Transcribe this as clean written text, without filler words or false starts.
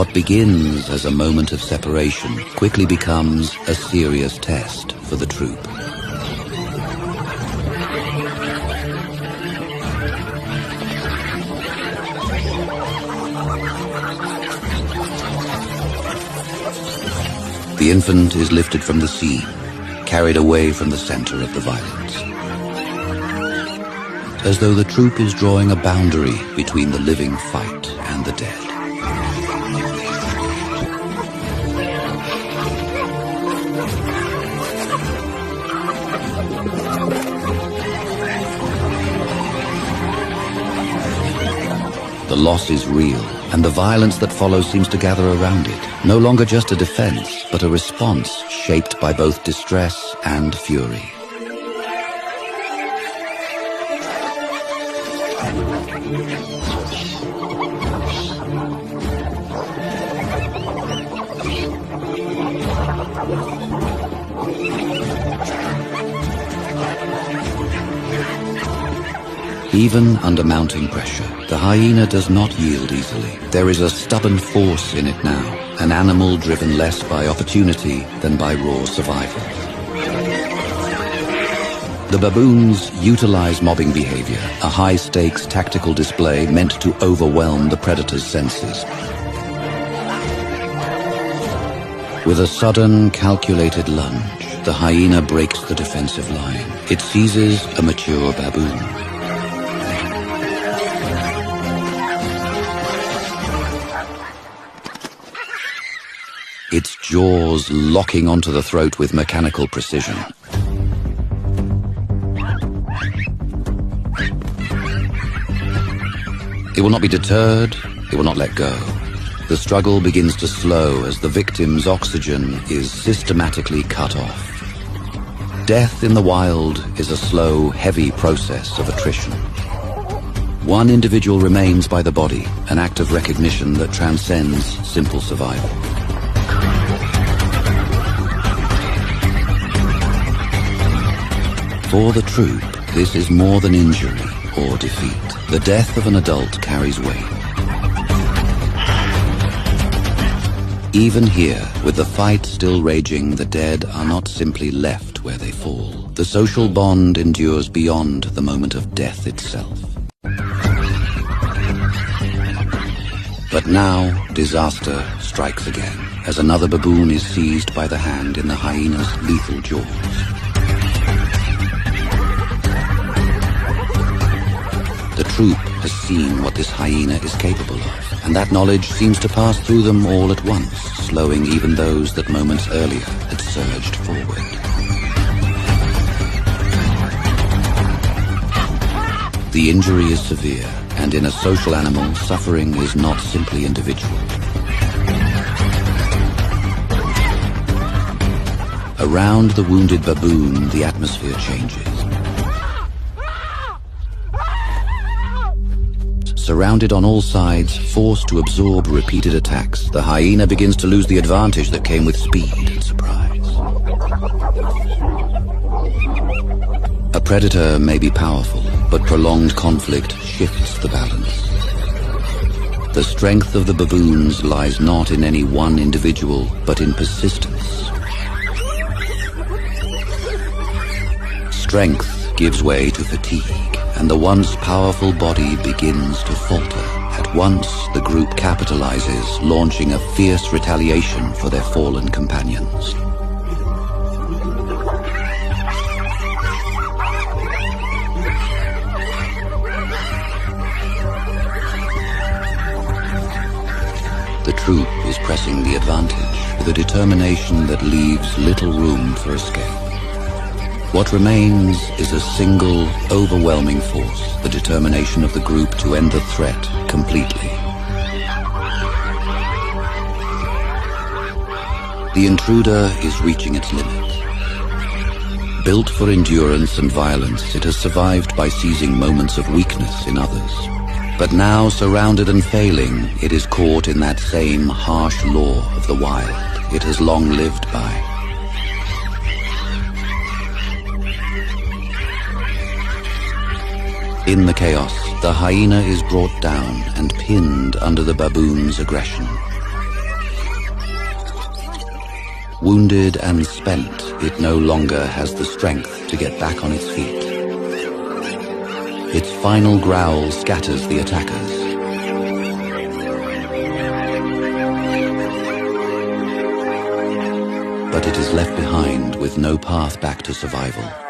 What begins as a moment of separation quickly becomes a serious test for the troop. The infant is lifted from the scene, carried away from the center of the violence. As though the troop is drawing a boundary between the living fight and the dead. The loss is real, and the violence that follows seems to gather around it. No longer just a defense, but a response shaped by both distress and fury. Even under mounting pressure, the hyena does not yield easily. There is a stubborn force in it now, an animal driven less by opportunity than by raw survival. The baboons utilize mobbing behavior, a high-stakes tactical display meant to overwhelm the predator's senses. With a sudden, calculated lunge, the hyena breaks the defensive line. It seizes a mature baboon. Its jaws locking onto the throat with mechanical precision. It will not be deterred, it will not let go. The struggle begins to slow as the victim's oxygen is systematically cut off. Death in the wild is a slow, heavy process of attrition. One individual remains by the body, an act of recognition that transcends simple survival. For the troop, this is more than injury or defeat. The death of an adult carries weight. Even here, with the fight still raging, the dead are not simply left where they fall. The social bond endures beyond the moment of death itself. But now, disaster strikes again, as another baboon is seized by the hand in the hyena's lethal jaws. The troop has seen what this hyena is capable of, and that knowledge seems to pass through them all at once, slowing even those that moments earlier had surged forward. The injury is severe, and in a social animal, suffering is not simply individual. Around the wounded baboon, the atmosphere changes. Surrounded on all sides, forced to absorb repeated attacks, the hyena begins to lose the advantage that came with speed and surprise. A predator may be powerful, but prolonged conflict shifts the balance. The strength of the baboons lies not in any one individual, but in persistence. Strength gives way to fatigue, and the once powerful body begins to falter. At once, the group capitalizes, launching a fierce retaliation for their fallen companions. The troop is pressing the advantage with a determination that leaves little room for escape. What remains is a single, overwhelming force, the determination of the group to end the threat completely. The intruder is reaching its limit. Built for endurance and violence, it has survived by seizing moments of weakness in others. But now, surrounded and failing, it is caught in that same harsh law of the wild it has long lived by. In the chaos, the hyena is brought down and pinned under the baboon's aggression. Wounded and spent, it no longer has the strength to get back on its feet. Its final growl scatters the attackers. But it is left behind with no path back to survival.